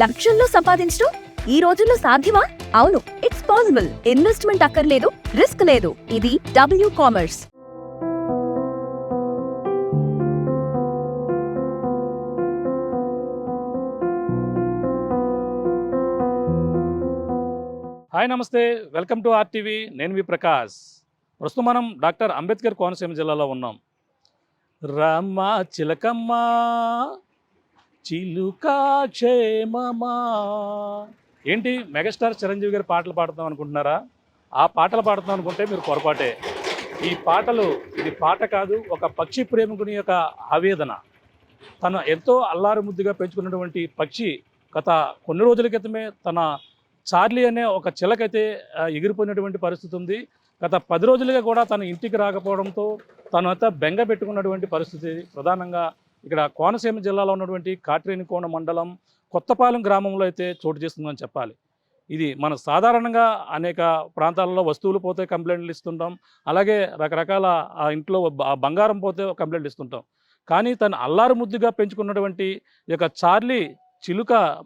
లక్షల్లో సంపాదించడం ఈ రోజుల్లో సాధ్యమా? అవును, ఇట్స్ పాసిబుల్. ఇన్వెస్ట్మెంట్ అక్కర్లేదు, రిస్క్ లేదు. ఇది డబ్ల్యూ కామర్స్. హాయ్ నమస్తే, వెల్కమ్ టు ఆర్టీవీ. నేను మీ ప్రకాష్. ప్రస్తుతం మనం డాక్టర్ అంబేద్కర్ కోనసీమ జిల్లాలో ఉన్నాం. రామ్మ చిలకమ్మ చిలుకా క్షేమమా. ఏంటి మెగాస్టార్ చిరంజీవి గారి పాటలు పాడుతాం అనుకుంటున్నారా? ఆ పాటలు పాడుతాం అనుకుంటే మీరు పొరపాటే. ఇది పాట కాదు, ఒక పక్షి ప్రేమికుని యొక్క ఆవేదన. తను ఎంతో అల్లారు ముద్దుగా పెంచుకున్నటువంటి పక్షి గత కొన్ని రోజుల క్రితమే తన చార్లీ అనే ఒక చిలకైతే ఎగిరిపోయినటువంటి పరిస్థితి ఉంది. గత 10 రోజులుగా కూడా తన ఇంటికి రాకపోవడంతో తను అంతా బెంగ పెట్టుకున్నటువంటి పరిస్థితి. ప్రధానంగా ఇక్కడ కోనసీమ జిల్లాలో ఉన్నటువంటి కాట్రేనికోన మండలం కొత్తపాలెం గ్రామంలో అయితే చోటు చేస్తుందని చెప్పాలి. ఇది మన సాధారణంగా అనేక ప్రాంతాలలో వస్తువులు పోతే కంప్లైంట్లు ఇస్తుంటాం, అలాగే రకరకాల ఇంట్లో బంగారం పోతే కంప్లైంట్లు ఇస్తుంటాం. కానీ తను అల్లారు ముద్దుగా పెంచుకున్నటువంటి ఈ యొక్క చార్లీ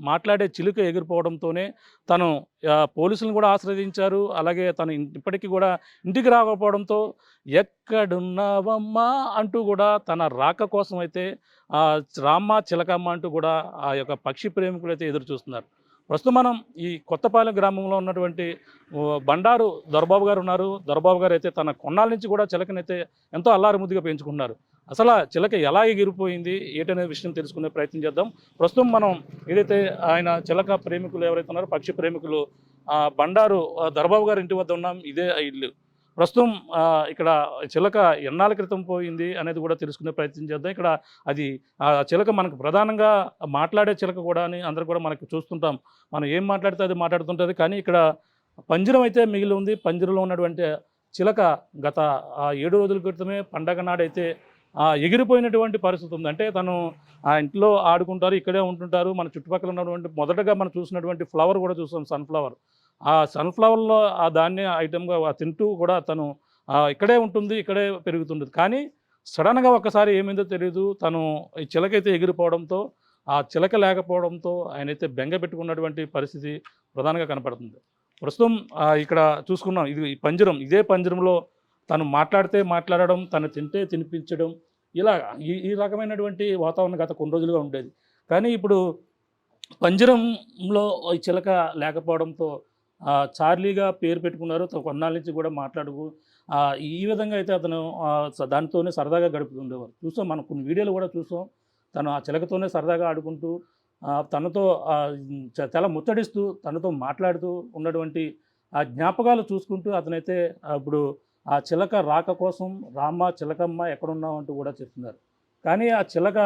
మాట్లాడే చిలుక ఎగిరిపోవడంతోనే తను పోలీసులను కూడా ఆశ్రయించారు. అలాగే తను ఇప్పటికీ కూడా ఇంటికి రాకపోవడంతో ఎక్కడున్నావమ్మా అంటూ కూడా తన రాక కోసం అయితే రామ్మ చిలకమ్మ అంటూ కూడా ఆ యొక్క పక్షి ప్రేమికులు అయితే ఎదురు చూస్తున్నారు. ప్రస్తుతం మనం ఈ కొత్తపాలెం గ్రామంలో ఉన్నటువంటి బండారు దొరబాబు గారు ఉన్నారు. దొరబాబు గారు అయితే తన కొన్నాళ్ళ నుంచి కూడా చిలకనైతే ఎంతో అల్లారు ముద్దుగా పెంచుకున్నారు. అసలు ఆ చిలక ఎలా ఎగిరిపోయింది ఏంటనే విషయం తెలుసుకునే ప్రయత్నం చేద్దాం. ప్రస్తుతం మనం ఏదైతే ఆయన చిలక ప్రేమికులు ఎవరైతే ఉన్నారో పక్షి ప్రేమికులు బండారు దొరబాబు గారి ఇంటి వద్ద ఉన్నాం. ఇదే ఇల్లు. ప్రస్తుతం ఇక్కడ చిలక ఎన్నాళ్ళ క్రితం పోయింది అనేది కూడా తెలుసుకునే ప్రయత్నం చేద్దాం. ఇక్కడ అది ఆ చిలక మనకు ప్రధానంగా మాట్లాడే చిలక కూడా అని అందరూ కూడా మనకు చూస్తుంటాం. మనం ఏం మాట్లాడితే అది మాట్లాడుతుంటుంది. కానీ ఇక్కడ పంజరం అయితే మిగిలి ఉంది. పంజరంలో ఉన్నటువంటి చిలక గత 7 రోజుల క్రితమే పండగ నాడైతే ఎగిరిపోయినటువంటి పరిస్థితి ఉంది. అంటే తను ఆ ఇంట్లో ఆడుకుంటారు, ఇక్కడే ఉంటుంటారు. మన చుట్టుపక్కల ఉన్నటువంటి మొదటగా మనం చూసినటువంటి ఫ్లవర్ కూడా చూస్తాం, సన్ఫ్లవర్. ఆ సన్ఫ్లవర్లో ఆ ధాన్య ఐటమ్గా తింటూ కూడా తను ఇక్కడే ఉంటుంది, ఇక్కడే పెరుగుతుంటుంది. కానీ సడన్గా ఒక్కసారి ఏమైందో తెలియదు, తను ఈ చిలకైతే ఎగిరిపోవడంతో ఆ చిలక లేకపోవడంతో ఆయనైతే బెంగ పెట్టుకున్నటువంటి పరిస్థితి ప్రధానంగా కనపడుతుంది. ప్రస్తుతం ఇక్కడ చూసుకున్నాం, ఇది పంజరం. ఇదే పంజరంలో తను మాట్లాడితే మాట్లాడడం, తను తింటే తినిపించడం, ఇలా ఈ రకమైనటువంటి వాతావరణం గత కొన్ని రోజులుగా ఉండేది. కానీ ఇప్పుడు పంజరంలో ఈ చిలక లేకపోవడంతో చార్లీగా పేరు పెట్టుకున్నారు. కొన్నాళ్ళ నుంచి కూడా మాట్లాడుకు ఈ విధంగా అయితే అతను దానితోనే సరదాగా గడుపుతుండేవారు. చూసాం, మనం కొన్ని వీడియోలు కూడా చూసాం. తను ఆ చిలకతోనే సరదాగా ఆడుకుంటూ తనతో చాలా ముచ్చటిస్తూ తనతో మాట్లాడుతూ ఉన్నటువంటి ఆ జ్ఞాపకాలు చూసుకుంటూ అతనైతే ఇప్పుడు ఆ చిలక రాక కోసం రామ్మ చిలకమ్మ ఎక్కడున్నావు అంటూ కూడా చెప్తున్నారు. కానీ ఆ చిలక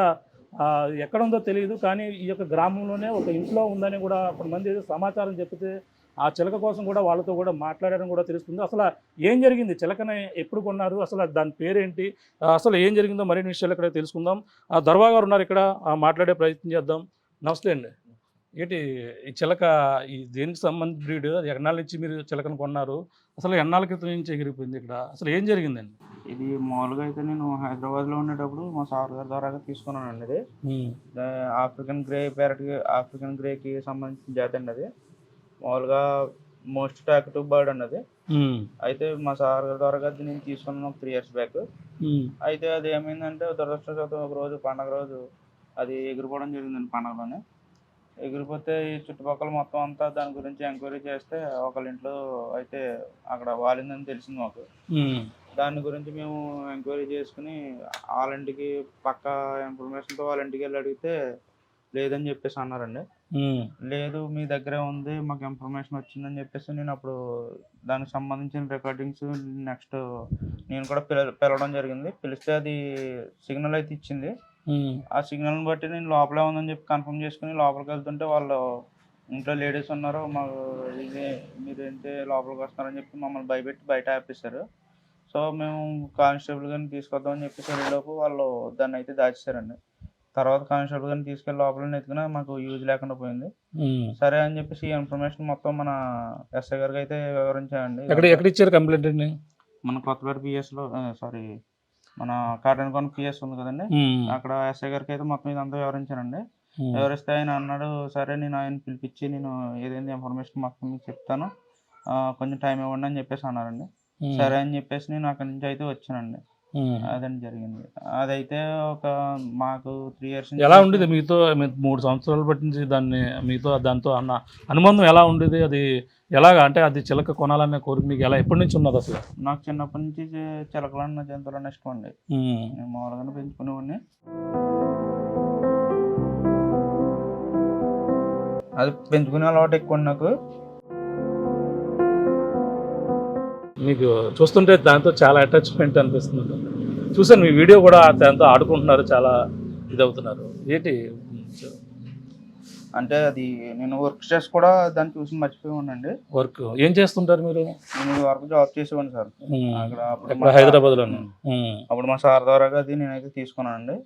ఎక్కడుందో తెలియదు. కానీ ఈ యొక్క గ్రామంలోనే ఒక ఇంట్లో ఉందని కూడా కొంతమంది సమాచారం చెప్తే ఆ చిలక కోసం కూడా వాళ్ళతో కూడా మాట్లాడడం కూడా తెలుస్తుంది. అసలు ఏం జరిగింది, చిలకని ఎప్పుడు కొన్నారు, అసలు దాని పేరేంటి, అసలు ఏం జరిగిందో మరిన్ని విషయాలు ఇక్కడ తెలుసుకుందాం. దర్వా గారు ఉన్నారు, ఇక్కడ మాట్లాడే ప్రయత్నం చేద్దాం. నమస్తే అండి. ఏంటి ఈ చిలక దేనికి సంబంధించిన బ్రీడ్? అది ఎన్నాళ్ళ నుంచి మీరు చిలకను కొన్నారు? అసలు ఎన్నాళ్ళ క్రితం నుంచి ఎగిరిపోయింది ఇక్కడ? అసలు ఏం జరిగిందండి? ఇది మామూలుగా అయితే నేను హైదరాబాద్లో ఉండేటప్పుడు మా సార్ గారి ద్వారా తీసుకున్నానండి. అది ఆఫ్రికన్ గ్రేకి సంబంధించిన జాతి అండి. అది మామూలుగా మోస్ట్ టాకటివ్ బర్డ్ అండి అది. అయితే మా సార్ గారి ద్వారా నేను తీసుకున్నాను 3 years బ్యాక్. అయితే అది ఏమైందంటే దురదృష్టవశాత్తు ఒక రోజు పండగ రోజు అది ఎగిరిపోవడం జరిగిందండి. పండగలోనే ఎగిరిపోతే ఈ చుట్టుపక్కల మొత్తం అంతా దాని గురించి ఎంక్వైరీ చేస్తే ఒకళ్ళ ఇంట్లో అయితే అక్కడ వాలిందని తెలిసింది మాకు. దాని గురించి మేము ఎంక్వైరీ చేసుకుని వాళ్ళ ఇంటికి పక్క ఇన్ఫర్మేషన్తో వాళ్ళ ఇంటికి వెళ్ళి అడిగితే లేదని చెప్పేసి అన్నారండి. లేదు, మీ దగ్గరే ఉంది, మాకు ఇన్ఫర్మేషన్ వచ్చిందని చెప్పేసి నేను అప్పుడు దానికి సంబంధించిన రికార్డింగ్స్ నెక్స్ట్ నేను కూడా పిలవడం జరిగింది. పిలిస్తే అది సిగ్నల్ అయితే ఇచ్చింది. ఆ సిగ్నల్ని బట్టి నేను లోపలే ఉందని చెప్పి కన్ఫర్మ్ చేసుకుని లోపలికి వెళ్తుంటే వాళ్ళు ఇంట్లో లేడీస్ ఉన్నారు, మాకు ఇది మీరేంటి లోపలికి వస్తున్నారని చెప్పి మమ్మల్ని భయపెట్టి బయట ఆపేశారు. సో మేము కానిస్టేబుల్ గారిని తీసుకొద్దామని చెప్పేసి వెళ్ళేలోపు వాళ్ళు దాన్ని అయితే దాచేశారండి. తర్వాత కానిస్టేబుల్ గారిని తీసుకెళ్ళి లోపల ఎత్తుకున్నా మాకు యూజ్ లేకుండా పోయింది. సరే అని చెప్పేసి ఈ ఇన్ఫర్మేషన్ మొత్తం మన ఎస్ఐ గారికి అయితే వివరించామండి. ఎక్కడ ఇచ్చారు కంప్లైంట్ అండి? మన కొత్తపేట పిఎస్లో, సారీ మన కాటన్కోన పిఎస్ ఉంది కదండి, అక్కడ ఎస్ఐ గారికి అయితే మొత్తం ఇదంతా వివరించానండి. వివరిస్తే ఆయన అన్నాడు, సరే నేను ఆయన పిలిపించి నేను ఏదైనా ఇన్ఫర్మేషన్ మొత్తం మీకు చెప్తాను, కొంచెం టైం ఇవ్వండి అని చెప్పేసి అన్నారండి. సరే అని చెప్పేసి నేను అక్కడి నుంచి అయితే వచ్చానండి. అదండి జరిగింది. అదైతే ఒక మాకు 3 ఇయర్స్ ఎలా ఉండేది మీతో? 3 సంవత్సరాలు బట్టి నుంచి దాంతో అన్న అనుబంధం ఎలా ఉండేది? అది ఎలాగా అంటే అది చిలక కొనాలనే కోరిక మీకు ఎప్పటి నుంచి ఉన్నది అసలు? నాకు చిన్నప్పటి నుంచి చిలకలన్న జంతువులన్న ఇష్టం అండి. నేను మామూలుగానే పెంచుకునేవాడిని. అది పెంచుకునే అలవాటు ఎక్కువ నాకు. మీకు చూస్తుంటే దాంతో చాలా అటాచ్మెంట్ అనిపిస్తుంది. చూసాను మీ వీడియో కూడా దాంతో ఆడుకుంటున్నారు, చాలా ఇదవుతున్నారు. ఏంటి అంటే అది నేను వర్క్ స్ట్రెస్ కూడా దాన్ని చూసి మర్చిపోయానండి. వర్క్ ఏం చేస్తుంటారు మీరు? నేను వరకు జాబ్ చేసేవాడిని సార్ అక్కడ హైదరాబాద్లో. అప్పుడు మా సార్ ద్వారాగా అది నేనైతే తీసుకున్నానండి.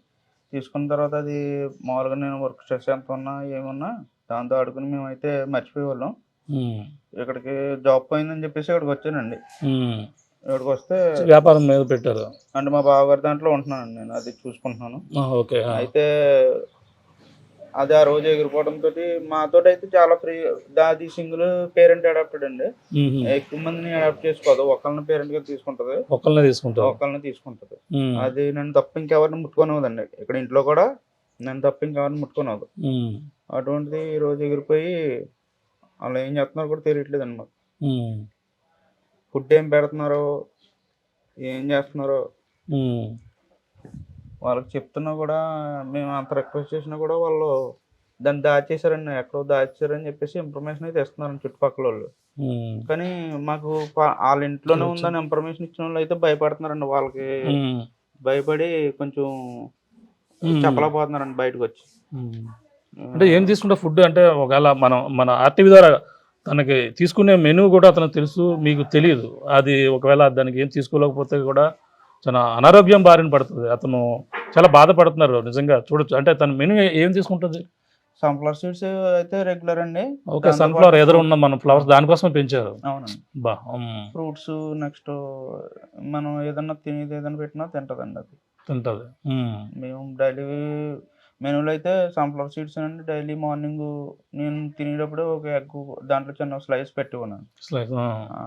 తీసుకున్న తర్వాత అది మామూలుగా నేను వర్క్ స్ట్రెస్ ఎంత ఉన్నా ఏమున్నా దాంతో ఆడుకుని మేమైతే మర్చిపోయేవాళ్ళం. ఇక్కడికి జాబ్ పోయిందని చెప్పేసి ఇక్కడికి వచ్చానండి. ఇక్కడికి వస్తే వ్యాపారం మీద పెట్టారు అంటే మా బావగారి దాంట్లో ఉంటున్నానండి, నేను అది చూసుకుంటున్నాను. ఓకే. అయితే అది ఆ రోజు ఎగిరిపోవడంతో మాతో అయితే చాలా ఫ్రీ. అది సింగిల్ పేరెంట్ అడాప్టెడ్ అండి. ఎక్కువ మందిని అడాప్ట్ చేసుకోదు, ఒకళ్ళని పేరెంట్ గా తీసుకుంటది, ఒకళ్ళని తీసుకుంటది. అది నన్ను తప్ప ఇంకెవరిని ముట్టుకోనవద్దండి. ఇక్కడ ఇంట్లో కూడా నన్ను తప్ప ఇంకెవరిని ముట్టుకోనవద్దు. అటువంటిది ఈ రోజు ఎగిరిపోయి వాళ్ళు ఏం చేస్తున్నారో కూడా తెలియట్లేదండి మాకు. ఫుడ్ ఏం పెడుతున్నారో ఏం చేస్తున్నారో వాళ్ళకి చెప్తున్నా కూడా, మేము అంత రిక్వెస్ట్ చేసినా కూడా వాళ్ళు దాన్ని దాచేసారండి, ఎక్కడో దాచేసారని చెప్పేసి ఇన్ఫర్మేషన్ అయితే ఇస్తున్నారు చుట్టుపక్కల వాళ్ళు. కానీ మాకు వాళ్ళ ఇంట్లోనే ఉందని ఇన్ఫర్మేషన్ ఇచ్చిన వాళ్ళు అయితే భయపడుతున్నారండి. వాళ్ళకి భయపడి కొంచెం చెప్పలేకపోతున్నారండి బయటకు వచ్చి. అంటే ఏం తీసుకుంటే ఫుడ్ అంటే ఒకవేళ మన ఆర్టీవీ ద్వారా తనకి తీసుకునే మెనూ కూడా అతనికి తెలుసు, మీకు తెలియదు. అది ఒకవేళ దానికి ఏం తీసుకోలేకపోతే కూడా చాలా అనారోగ్యం బారిన పడుతుంది. అతను చాలా బాధపడుతున్నారు నిజంగా చూడొచ్చు. అంటే తన మెనూ ఏం తీసుకుంటుంది? సన్ఫ్లవర్ సీడ్స్ అయితే రెగ్యులర్ అండి. ఓకే, సన్ఫ్లవర్ ఎదురు ఉన్న మన ఫ్లవర్స్ దానికోసం పెంచారు. అవునండి. ఫ్రూట్స్ నెక్స్ట్ మనం ఏదన్నా తినేది ఏదైనా పెట్టినా తింటదండి, అది తింటది. మేము డైలీ మెనూలో అయితే సన్ఫ్లవర్ సీడ్స్ అండి. డైలీ మార్నింగ్ నేను తినేటప్పుడు ఒక ఎగ్ దాంట్లో చిన్న స్లైస్ పెట్టివ్వను.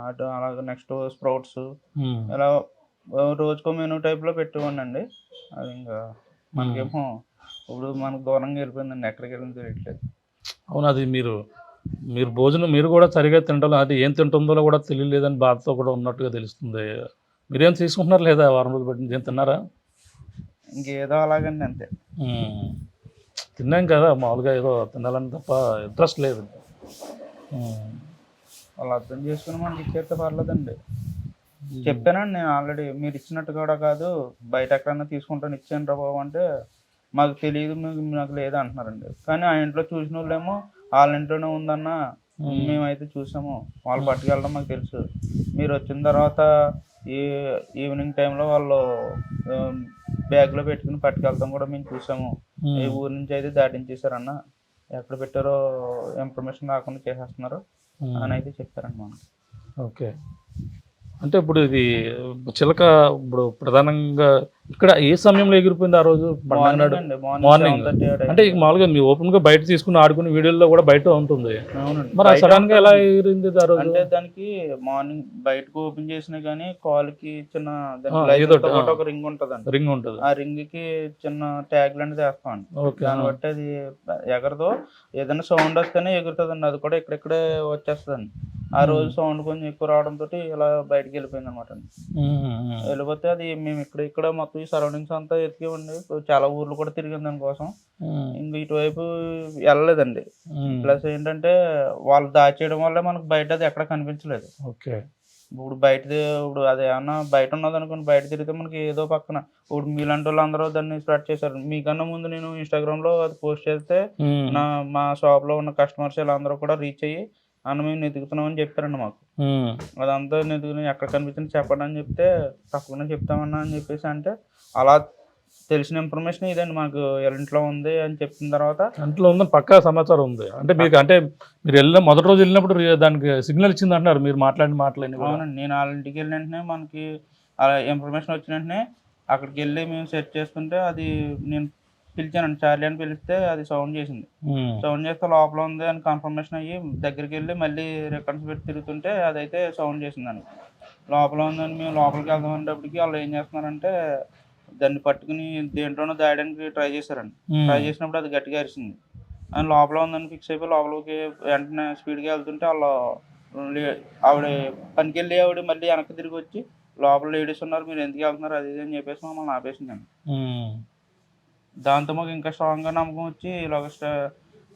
అటు అలాగే నెక్స్ట్ స్ప్రౌట్స్ ఇలా రోజుకో మెనూ టైప్లో పెట్టివ్వండి అండి. అది ఇంకా మనకేమో ఇప్పుడు మనకు దూరంగా వెళ్ళిపోయిందండి, ఎక్కడికి వెళ్ళింది తెలియట్లేదు. అవును, అది మీరు భోజనం మీరు కూడా సరిగా తింటారు, అది ఏం తింటుందో కూడా తెలియలేదని బాధతో కూడా ఉన్నట్టుగా తెలుస్తుంది. మీరేం తీసుకుంటున్నారు లేదా? వారం రోజులు పెట్టింది ఏం తిన్నారా? ఇంకేదో అలాగండి, అంతే. తిన్నాం కదా, మామూలుగా ఏదో తినాలని తప్ప ఇంట్రెస్ట్ లేదు. వాళ్ళు అర్థం చేసుకుని మనకి ఇచ్చేస్తే పర్లేదండి. చెప్పానండి నేను ఆల్రెడీ, మీరు ఇచ్చినట్టు కూడా కాదు, బయట ఎక్కడన్నా తీసుకుంటాను ఇచ్చాను రా బాబు అంటే, మాకు తెలియదు నాకు లేదు అంటున్నారండి. కానీ ఆ ఇంట్లో చూసిన వాళ్ళేమో వాళ్ళ ఇంట్లోనే ఉందన్న, మేమైతే చూసాము, వాళ్ళు పట్టుకెళ్ళడం మాకు తెలుసు. మీరు వచ్చిన తర్వాత ఈవినింగ్ టైంలో వాళ్ళు బ్యాగ్లో పెట్టుకుని పట్టుకెళ్తాం కూడా మేము చూసాము. ఈ ఊరి నుంచి అయితే దాటించేశారన్న, ఎక్కడ పెట్టారో ఇన్ఫర్మేషన్ రాకుండా చేసేస్తున్నారు అని అయితే చెప్పారండి మనం. ఓకే, అంటే ఇప్పుడు ఇది చిలక ఇప్పుడు ప్రధానంగా ఇక్కడ ఏ సమయంలో ఎగిరిపోయింది ఆ రోజు? మార్నింగ్. అంటే మామూలుగా మీ ఓపెన్ గా బయట తీసుకుని ఆడుకుని వీడియోలో కూడా బయట ఉంటుంది. మరి సడన్ గా ఎలా ఎగిరింది ఆ రోజు? అంటే దానికి మార్నింగ్ బయటకు ఓపెన్ చేసినా కానీ కాలుకి చిన్న ఒక రింగ్ ఉంటదండి. రింగ్ ఉంటుంది. ఆ రింగ్ కి చిన్న ట్యాగ్ లాంటిది వేస్తామండి. దాన్ని బట్టి అది ఎగరదో, ఏదైనా సౌండ్ వస్తేనే ఎగురుతుందండి. అది కూడా ఇక్కడిక్కడే వచ్చేస్తుందండి. ఆ రోజు సౌండ్ కొంచెం ఎక్కువ రావడంతో ఇలా బయటకు వెళ్ళిపోయింది అనమాట. వెళ్ళిపోతే అది మేము ఇక్కడ మొత్తం ఈ సరౌండింగ్స్ అంతా ఎతికేవండి, చాలా ఊర్లు కూడా తిరిగింది దానికోసం. ఇంక ఇటువైపు వెళ్ళలేదండి. ప్లస్ ఏంటంటే వాళ్ళు దాచేయడం వల్ల మనకు బయట అది ఎక్కడ కనిపించలేదు. ఓకే, ఇప్పుడు అది ఏమన్నా బయట ఉన్నది అనుకోండి, బయట తిరిగితే మనకి ఏదో పక్కన ఇప్పుడు మీలాంటి వాళ్ళు అందరూ దాన్ని స్ప్రెడ్ చేశారు. మీకన్నా ముందు నేను ఇన్స్టాగ్రామ్ లో అది పోస్ట్ చేస్తే మా షాప్ లో ఉన్న కస్టమర్స్ ఇలా అందరూ కూడా రీచ్ అయ్యి అన్న మేము వెతుకుతున్నామని చెప్పారండి మాకు. అదంతా వెతుకుని ఎక్కడ కనిపించింది చెప్పండి అని చెప్తే తప్పకుండా చెప్తామన్నా అని చెప్పేసి అంటే, అలా తెలిసిన ఇన్ఫర్మేషన్ ఇదండి మాకు, ఇంట్లో ఉంది అని చెప్పిన తర్వాత. ఇంట్లో ఉందని పక్కా సమాచారం ఉంది అంటే మీకు? అంటే మీరు వెళ్ళిన మొదటి రోజు వెళ్ళినప్పుడు దానికి సిగ్నల్ ఇచ్చింది అంటున్నారు మీరు మాట్లాడి. అవునండి, నేను వాళ్ళ ఇంటికి వెళ్ళిన వెంటనే మనకి అలా ఇన్ఫర్మేషన్ వచ్చిన వెంటనే అక్కడికి వెళ్ళి మేము సెర్చ్ చేస్తుంటే అది నేను పిలిచానండి, చార్లీ అని పిలిస్తే అది సౌండ్ చేసింది. సౌండ్ చేస్తే లోపల ఉంది అని కన్ఫర్మేషన్ అయ్యి దగ్గరికి వెళ్ళి మళ్ళీ రిటర్న్స్ పెట్టి తిరుగుతుంటే అదైతే సౌండ్ చేసిందండి. లోపల ఉందని మేము లోపలికి వెళ్దాం అనేటప్పటికి వాళ్ళు ఏం చేస్తున్నారంటే దాన్ని పట్టుకుని దేంట్లోనో దాయడానికి ట్రై చేశారండి. ట్రై చేసినప్పుడు అది గట్టిగా అరిసింది. అని లోపల ఉందని ఫిక్స్ అయిపోయి లోపలికి వెంటనే స్పీడ్గా వెళ్తుంటే వాళ్ళు ఆవిడ పనికి వెళ్ళి ఆవిడ మళ్ళీ వెనక్కి తిరిగి వచ్చి లోపల లేడీస్ ఉన్నారు, మీరు ఎందుకు వెళ్తున్నారు అది ఇది అని చెప్పేసి మమ్మల్ని ఆపేసిందండి. దాంతో మాకు ఇంకా స్ట్రాంగ్గా నమ్మకం వచ్చి ఇలాగ